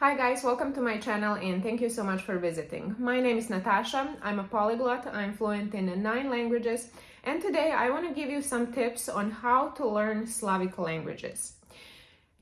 Hi guys, welcome to my channel and thank you so much for visiting. My name is Natasha, I'm a polyglot, I'm fluent in 9 languages, and today I want to give you some tips on how to learn Slavic languages.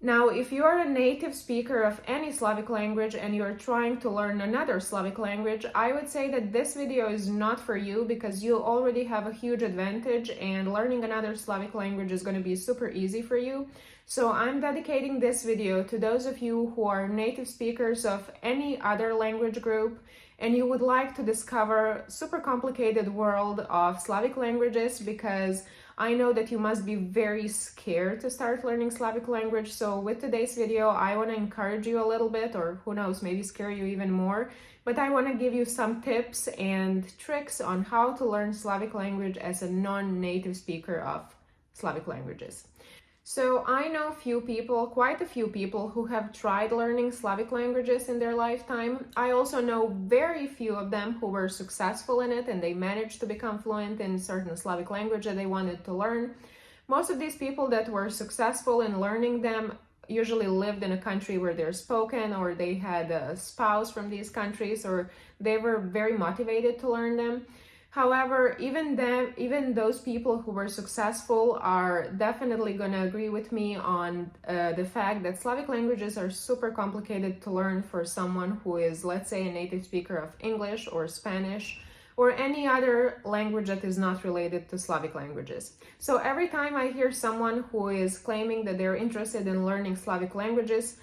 Now, if you are a native speaker of any Slavic language and you're trying to learn another Slavic language, I would say that this video is not for you because you already have a huge advantage and learning another Slavic language is going to be super easy for you. So I'm dedicating this video to those of you who are native speakers of any other language group and you would like to discover super complicated world of Slavic languages, because I know that you must be very scared to start learning Slavic language. So with today's video, I want to encourage you a little bit, or who knows, maybe scare you even more. But I want to give you some tips and tricks on how to learn Slavic language as a non-native speaker of Slavic languages. So I know quite a few people who have tried learning Slavic languages in their lifetime. I also know very few of them who were successful in it and they managed to become fluent in certain Slavic language that they wanted to learn. Most of these people that were successful in learning them usually lived in a country where they're spoken, or they had a spouse from these countries, or they were very motivated to learn them. However, even those people who were successful are definitely going to agree with me on the fact that Slavic languages are super complicated to learn for someone who is, let's say, a native speaker of English or Spanish or any other language that is not related to Slavic languages. So every time I hear someone who is claiming that they're interested in learning Slavic languages,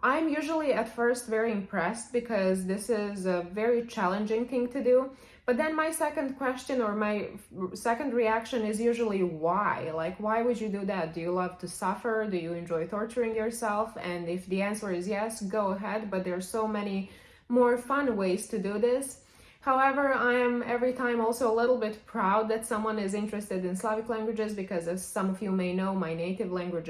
I'm usually at first very impressed because this is a very challenging thing to do. But then my second question or my second reaction is usually why? Like, why would you do that? Do you love to suffer? Do you enjoy torturing yourself? And if the answer is yes, go ahead. But there are so many more fun ways to do this. However, I am every time also a little bit proud that someone is interested in Slavic languages, because as some of you may know, my native language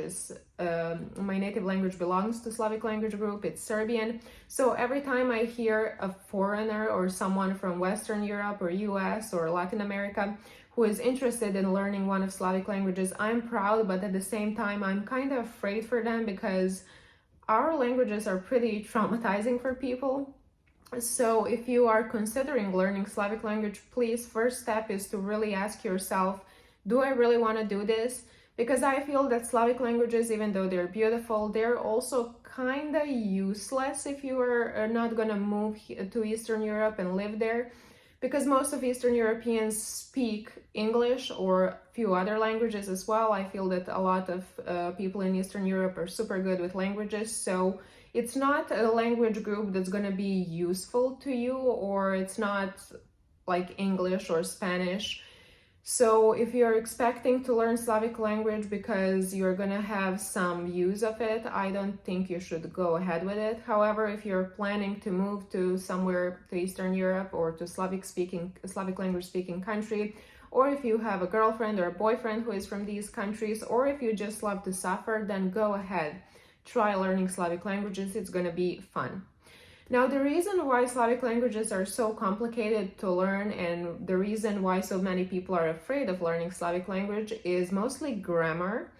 belongs to Slavic language group. It's Serbian. So every time I hear a foreigner or someone from Western Europe or US or Latin America who is interested in learning one of Slavic languages, I'm proud, but at the same time, I'm kind of afraid for them because our languages are pretty traumatizing for people. So if you are considering learning Slavic language, please, first step is to really ask yourself, do I really want to do this? Because I feel that Slavic languages, even though they're beautiful, they're also kind of useless if you are not going to move to Eastern Europe and live there. Because most of Eastern Europeans speak English or a few other languages as well. I feel that a lot of people in Eastern Europe are super good with languages. So it's not a language group that's going to be useful to you, or it's not like English or Spanish. So if you're expecting to learn Slavic language because you're going to have some use of it, I don't think you should go ahead with it. However, if you're planning to move to somewhere to Eastern Europe or to Slavic language speaking country, or if you have a girlfriend or a boyfriend who is from these countries, or if you just love to suffer, then go ahead. Try learning Slavic languages, it's going to be fun. Now, the reason why Slavic languages are so complicated to learn and the reason why so many people are afraid of learning Slavic language is mostly grammar.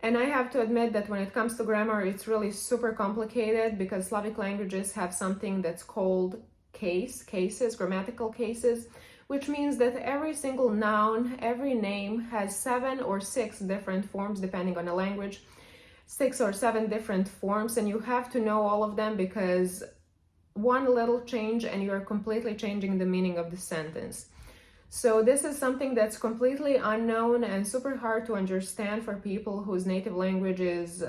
And I have to admit that when it comes to grammar, it's really super complicated because Slavic languages have something that's called cases, grammatical cases, which means that every single noun, every name has 7 or 6 different forms depending on the language. 6 or 7 different forms, and you have to know all of them because one little change and you're completely changing the meaning of the sentence. So this is something that's completely unknown and super hard to understand for people whose native language is,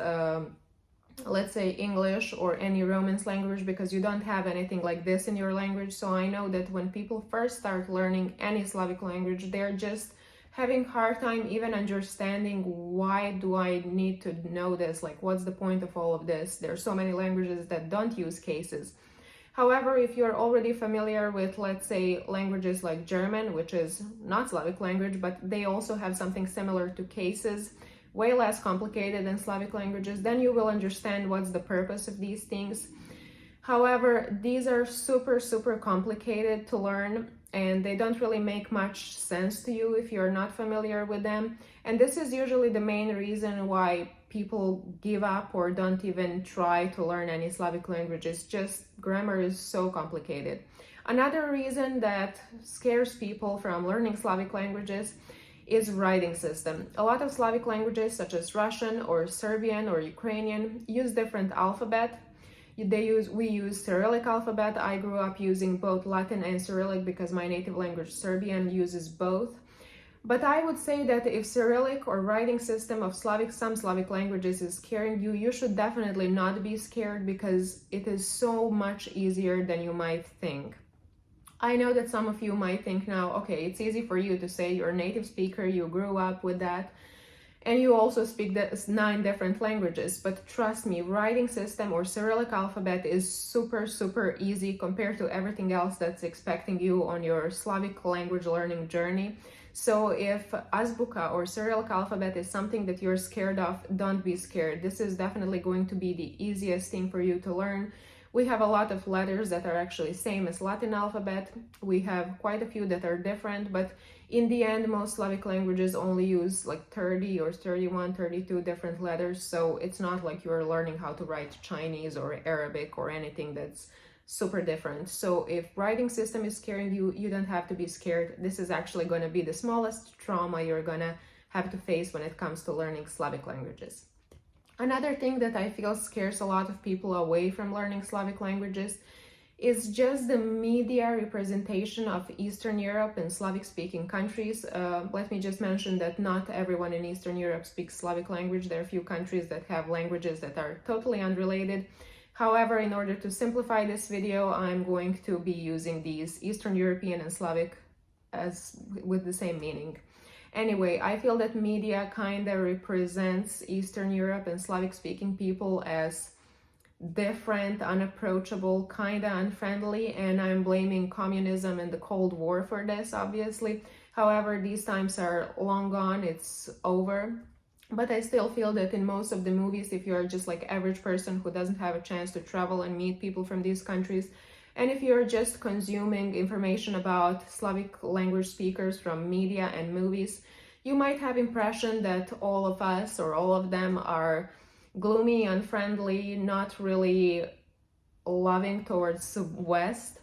let's say, English or any Romance language, because you don't have anything like this in your language. So I know that when people first start learning any Slavic language, they're just having hard time even understanding, why do I need to know this? Like, what's the point of all of this? There are so many languages that don't use cases. However, if you're already familiar with, let's say, languages like German, which is not Slavic language, but they also have something similar to cases, way less complicated than Slavic languages, then you will understand what's the purpose of these things. However, these are super, super complicated to learn, and they don't really make much sense to you if you're not familiar with them. And this is usually the main reason why people give up or don't even try to learn any Slavic languages. Just grammar is so complicated. Another reason that scares people from learning Slavic languages is writing system. A lot of Slavic languages such as Russian or Serbian or Ukrainian use different alphabet. We use Cyrillic alphabet. I grew up using both Latin and Cyrillic because my native language Serbian uses both. But I would say that if Cyrillic or writing system of some Slavic languages is scaring you, you should definitely not be scared because it is so much easier than you might think. I know that some of you might think now, okay, it's easy for you to say you're a native speaker, you grew up with that, and you also speak 9 different languages. But trust me, writing system or Cyrillic alphabet is super, super easy compared to everything else that's expecting you on your Slavic language learning journey. So if Azbuka or Cyrillic alphabet is something that you're scared of, don't be scared. This is definitely going to be the easiest thing for you to learn. We have a lot of letters that are actually same as Latin alphabet. We have quite a few that are different, but in the end, most Slavic languages only use like 30 or 31, 32 different letters. So it's not like you're learning how to write Chinese or Arabic or anything that's super different. So if writing system is scaring you, you don't have to be scared. This is actually going to be the smallest trauma you're going to have to face when it comes to learning Slavic languages. Another thing that I feel scares a lot of people away from learning Slavic languages is just the media representation of Eastern Europe and Slavic-speaking countries. Let me just mention that not everyone in Eastern Europe speaks Slavic language. There are a few countries that have languages that are totally unrelated. However, in order to simplify this video, I'm going to be using these Eastern European and Slavic as with the same meaning. Anyway, I feel that media kind of represents Eastern Europe and Slavic-speaking people as different, unapproachable, kind of unfriendly, and I'm blaming communism and the Cold War for this, obviously. However, these times are long gone, it's over. But I still feel that in most of the movies, if you're just like average person who doesn't have a chance to travel and meet people from these countries, and if you're just consuming information about Slavic language speakers from media and movies, you might have impression that all of us or all of them are gloomy, unfriendly, not really loving towards the West.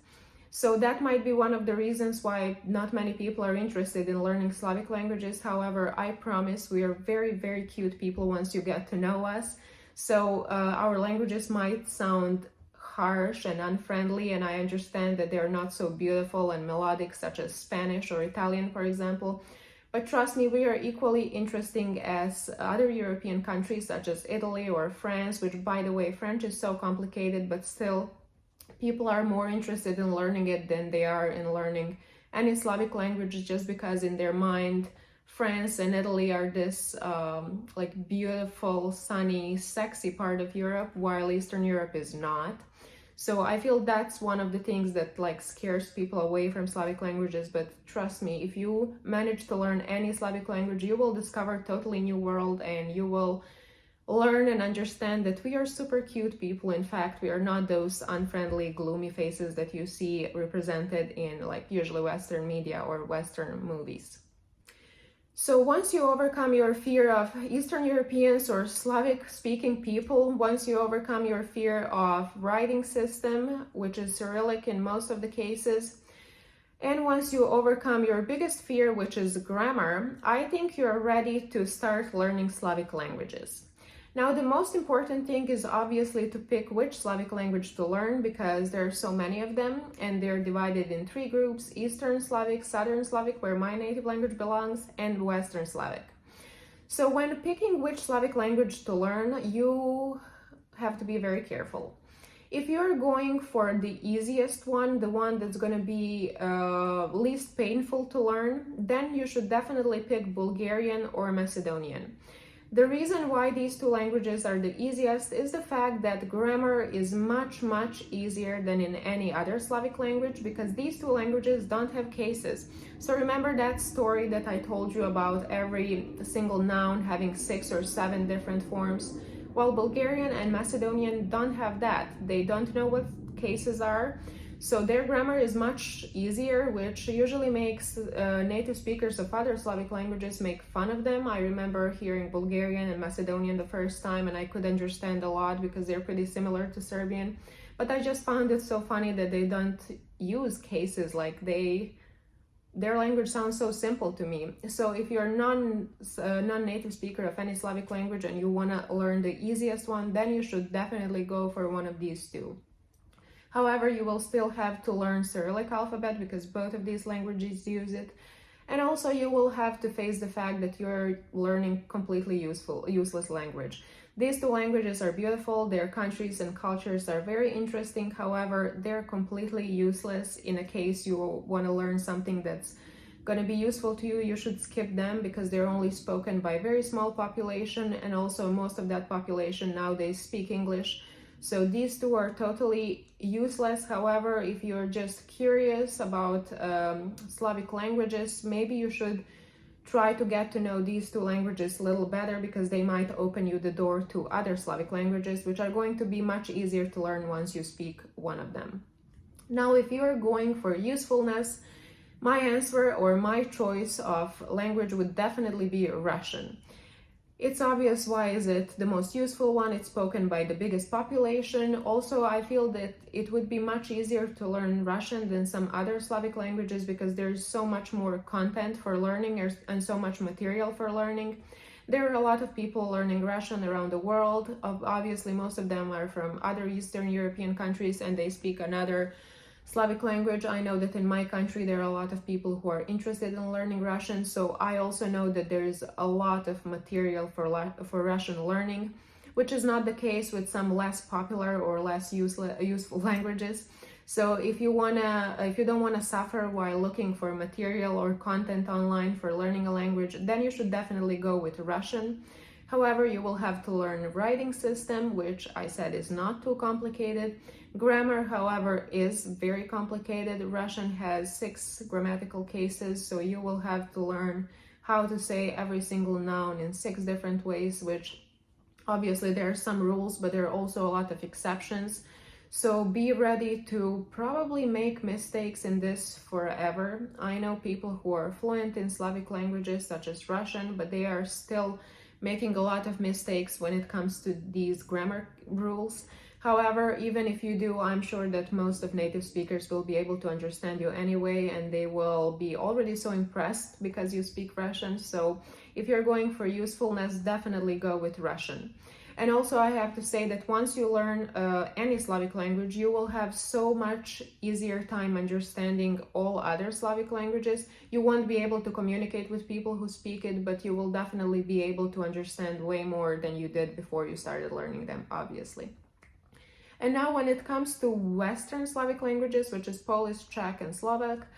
So that might be one of the reasons why not many people are interested in learning Slavic languages. However, I promise we are very, very cute people once you get to know us. So our languages might sound harsh and unfriendly, and I understand that they're not so beautiful and melodic such as Spanish or Italian, for example. But trust me, we are equally interesting as other European countries such as Italy or France, which, by the way, French is so complicated, but still people are more interested in learning it than they are in learning any Slavic language, just because in their mind, France and Italy are this like beautiful, sunny, sexy part of Europe, while Eastern Europe is not. So I feel that's one of the things that like scares people away from Slavic languages. But trust me, if you manage to learn any Slavic language, you will discover a totally new world, and you will learn and understand that we are super cute people. In fact, we are not those unfriendly, gloomy faces that you see represented in like usually Western media or Western movies. So once you overcome your fear of Eastern Europeans or Slavic-speaking people, once you overcome your fear of writing system, which is Cyrillic in most of the cases, and once you overcome your biggest fear, which is grammar, I think you're ready to start learning Slavic languages. Now, the most important thing is obviously to pick which Slavic language to learn, because there are so many of them and they're divided in 3 groups: Eastern Slavic, Southern Slavic, where my native language belongs, and Western Slavic. So when picking which Slavic language to learn, you have to be very careful. If you're going for the easiest one, the one that's going to be least painful to learn, then you should definitely pick Bulgarian or Macedonian. The reason why these 2 languages are the easiest is the fact that grammar is much, much easier than in any other Slavic language, because these 2 languages don't have cases. So remember that story that I told you about every single noun having 6 or 7 different forms? Well, Bulgarian and Macedonian don't have that. They don't know what cases are. So their grammar is much easier, which usually makes native speakers of other Slavic languages make fun of them. I remember hearing Bulgarian and Macedonian the first time, and I could understand a lot because they're pretty similar to Serbian. But I just found it so funny that they don't use cases, like their language sounds so simple to me. So if you're non-native speaker of any Slavic language and you want to learn the easiest one, then you should definitely go for one of these two. However, you will still have to learn Cyrillic alphabet because both of these languages use it. And also you will have to face the fact that you're learning completely useless language. These two languages are beautiful, their countries and cultures are very interesting, however, they're completely useless in a case you want to learn something that's going to be useful to you. You should skip them because they're only spoken by a very small population, and also most of that population nowadays speak English. So these two are totally useless. However, if you're just curious about Slavic languages, maybe you should try to get to know these two languages a little better because they might open you the door to other Slavic languages, which are going to be much easier to learn once you speak one of them. Now, if you're going for usefulness, my answer or my choice of language would definitely be Russian. It's obvious why is it the most useful one. It's spoken by the biggest population. Also, I feel that it would be much easier to learn Russian than some other Slavic languages because there's so much more content for learning and so much material for learning. There are a lot of people learning Russian around the world. Obviously, most of them are from other Eastern European countries and they speak another Slavic language. I know that in my country there are a lot of people who are interested in learning Russian, so I also know that there's a lot of material for Russian learning, which is not the case with some less popular or less useful languages. So if you don't wanna suffer while looking for material or content online for learning a language, then you should definitely go with Russian. However, you will have to learn writing system, which I said is not too complicated. Grammar, however, is very complicated. Russian has 6 grammatical cases, so you will have to learn how to say every single noun in 6 different ways, which obviously there are some rules, but there are also a lot of exceptions. So be ready to probably make mistakes in this forever. I know people who are fluent in Slavic languages such as Russian, but they are still making a lot of mistakes when it comes to these grammar rules. However, even if you do, I'm sure that most of native speakers will be able to understand you anyway, and they will be already so impressed because you speak Russian. So if you're going for usefulness, definitely go with Russian. And also I have to say that once you learn any Slavic language, you will have so much easier time understanding all other Slavic languages. You won't be able to communicate with people who speak it, but you will definitely be able to understand way more than you did before you started learning them, obviously. And now when it comes to Western Slavic languages, which is Polish, Czech, and Slovak,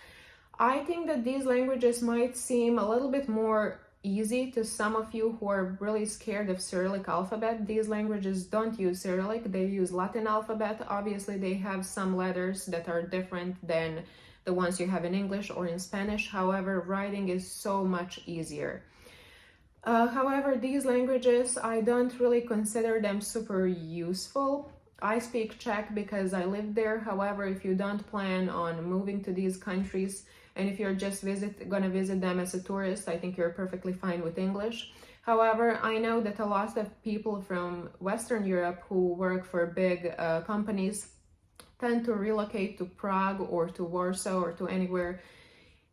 I think that these languages might seem a little bit more easy to some of you who are really scared of Cyrillic alphabet. These languages don't use Cyrillic, they use Latin alphabet. Obviously, they have some letters that are different than the ones you have in English or in Spanish. However, writing is so much easier. However, these languages, I don't really consider them super useful. I speak Czech because I live there. However, if you don't plan on moving to these countries, and if you're just gonna visit them as a tourist, I think you're perfectly fine with English. However, I know that a lot of people from Western Europe who work for big companies tend to relocate to Prague or to Warsaw or to anywhere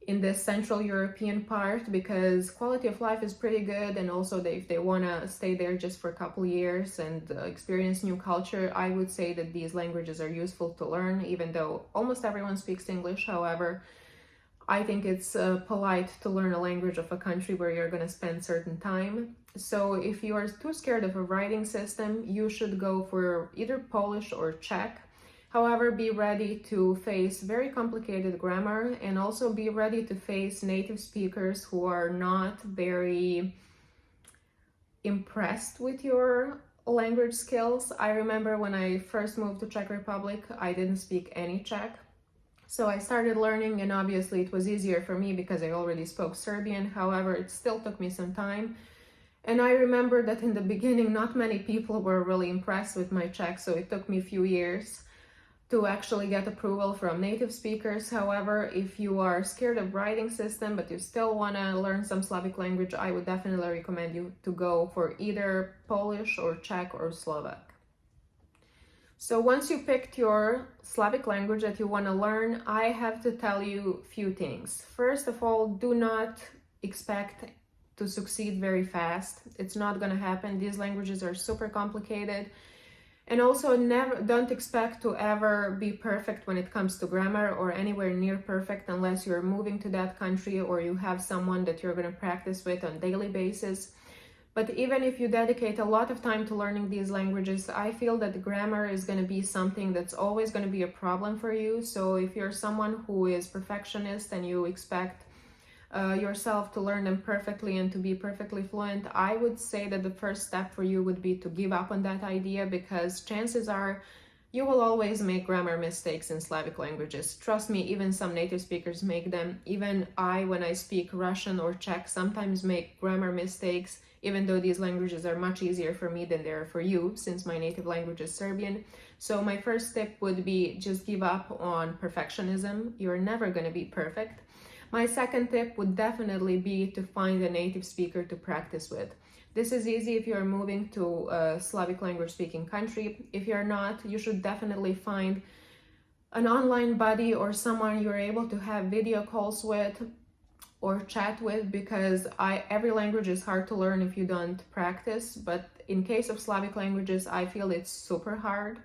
in the Central European part because quality of life is pretty good, and also if they want to stay there just for a couple years and experience new culture, I would say that these languages are useful to learn, even though almost everyone speaks English. However, I think it's polite to learn a language of a country where you're going to spend certain time. So if you are too scared of a writing system, you should go for either Polish or Czech. However, be ready to face very complicated grammar, and also be ready to face native speakers who are not very impressed with your language skills. I remember when I first moved to Czech Republic, I didn't speak any Czech. So I started learning, and obviously it was easier for me because I already spoke Serbian. However, it still took me some time. And I remember that in the beginning, not many people were really impressed with my Czech, so it took me a few years to actually get approval from native speakers. However, if you are scared of writing system but you still want to learn some Slavic language, I would definitely recommend you to go for either Polish or Czech or Slovak. So once you picked your Slavic language that you want to learn, I have to tell you a few things. First of all, do not expect to succeed very fast. It's not going to happen. These languages are super complicated. And also don't expect to ever be perfect when it comes to grammar or anywhere near perfect unless you're moving to that country or you have someone that you're going to practice with on a daily basis. But even if you dedicate a lot of time to learning these languages, I feel that the grammar is going to be something that's always going to be a problem for you. So if you're someone who is perfectionist and you expect yourself to learn them perfectly and to be perfectly fluent, I would say that the first step for you would be to give up on that idea, because chances are you will always make grammar mistakes in Slavic languages. Trust me, even some native speakers make them. Even I, when I speak Russian or Czech, sometimes make grammar mistakes, even though these languages are much easier for me than they are for you, since my native language is Serbian. So my first tip would be just give up on perfectionism. You're never going to be perfect. My second tip would definitely be to find a native speaker to practice with. This is easy if you're moving to a Slavic language speaking country. If you're not, you should definitely find an online buddy or someone you're able to have video calls with or chat with, because every language is hard to learn if you don't practice. But in case of Slavic languages, I feel it's super hard.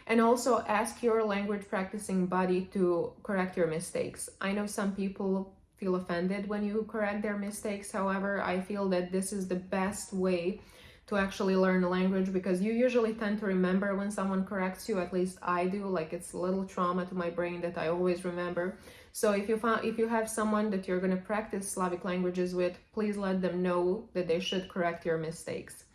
And also ask your language practicing buddy to correct your mistakes. I know some people feel offended when you correct their mistakes. However, I feel that this is the best way to actually learn a language, because you usually tend to remember when someone corrects you. At least I do. Like, it's a little trauma to my brain that I always remember. So if you have someone that you're going to practice Slavic languages with, please let them know that they should correct your mistakes.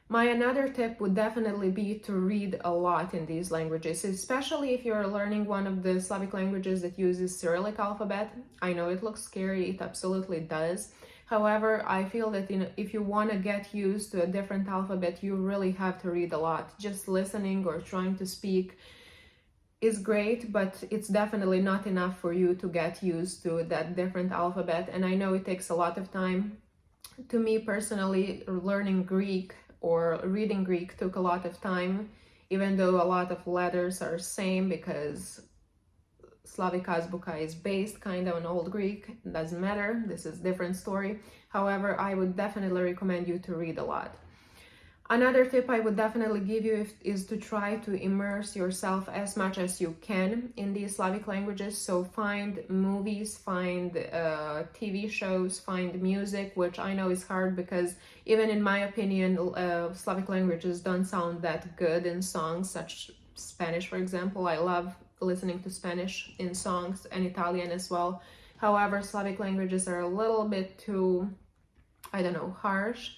My another tip would definitely be to read a lot in these languages, especially if you're learning one of the Slavic languages that uses Cyrillic alphabet. I know it looks scary, it absolutely does. However, I feel that if you want to get used to a different alphabet, you really have to read a lot. Just listening or trying to speak is great, but it's definitely not enough for you to get used to that different alphabet. And I know it takes a lot of time. To me personally, learning Greek or reading Greek took a lot of time, even though a lot of letters are same, because Slavic Azbuka is based kind of on Old Greek. It doesn't matter, this is a different story. However, I would definitely recommend you to read a lot. Another tip I would definitely give you is to try to immerse yourself as much as you can in these Slavic languages. So find movies, find TV shows, find music, which I know is hard because even in my opinion, Slavic languages don't sound that good in songs, such Spanish, for example. I love listening to Spanish in songs, and Italian as well. However, Slavic languages are a little bit too, I don't know, harsh.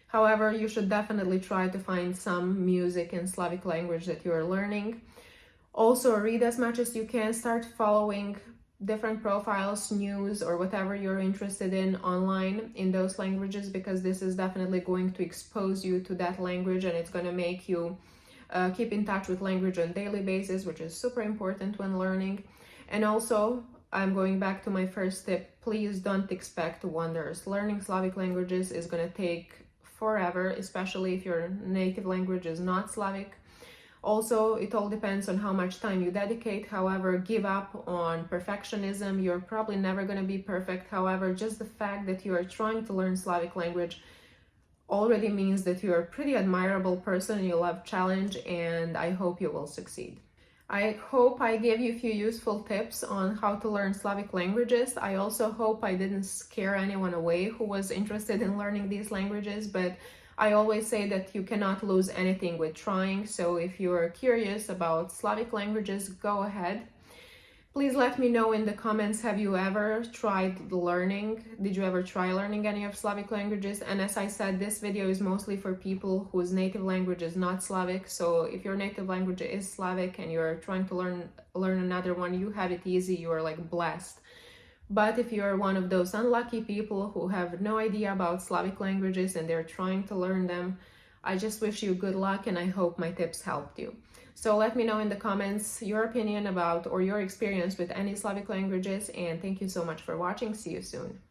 However, you should definitely try to find some music in Slavic language that you're learning. Also, read as much as you can. Start following different profiles, news, or whatever you're interested in online in those languages, because this is definitely going to expose you to that language, and it's going to make you keep in touch with language on a daily basis, which is super important when learning. And also, I'm going back to my first tip. Please don't expect wonders. Learning Slavic languages is going to take forever, especially if your native language is not Slavic. Also, it all depends on how much time you dedicate. However, give up on perfectionism. You're probably never going to be perfect. However, just the fact that you are trying to learn Slavic language already means that you're a pretty admirable person. You love challenge, and I hope you will succeed. I hope I gave you a few useful tips on how to learn Slavic languages. I also hope I didn't scare anyone away who was interested in learning these languages, but I always say that you cannot lose anything with trying. So if you're curious about Slavic languages, go ahead. Please let me know in the comments, have you ever tried learning? Did you ever try learning any of Slavic languages? And as I said, this video is mostly for people whose native language is not Slavic. So if your native language is Slavic and you're trying to learn another one, you have it easy, you are like blessed. But if you're one of those unlucky people who have no idea about Slavic languages and they're trying to learn them, I just wish you good luck, and I hope my tips helped you. So let me know in the comments your opinion about or your experience with any Slavic languages, and thank you so much for watching. See you soon.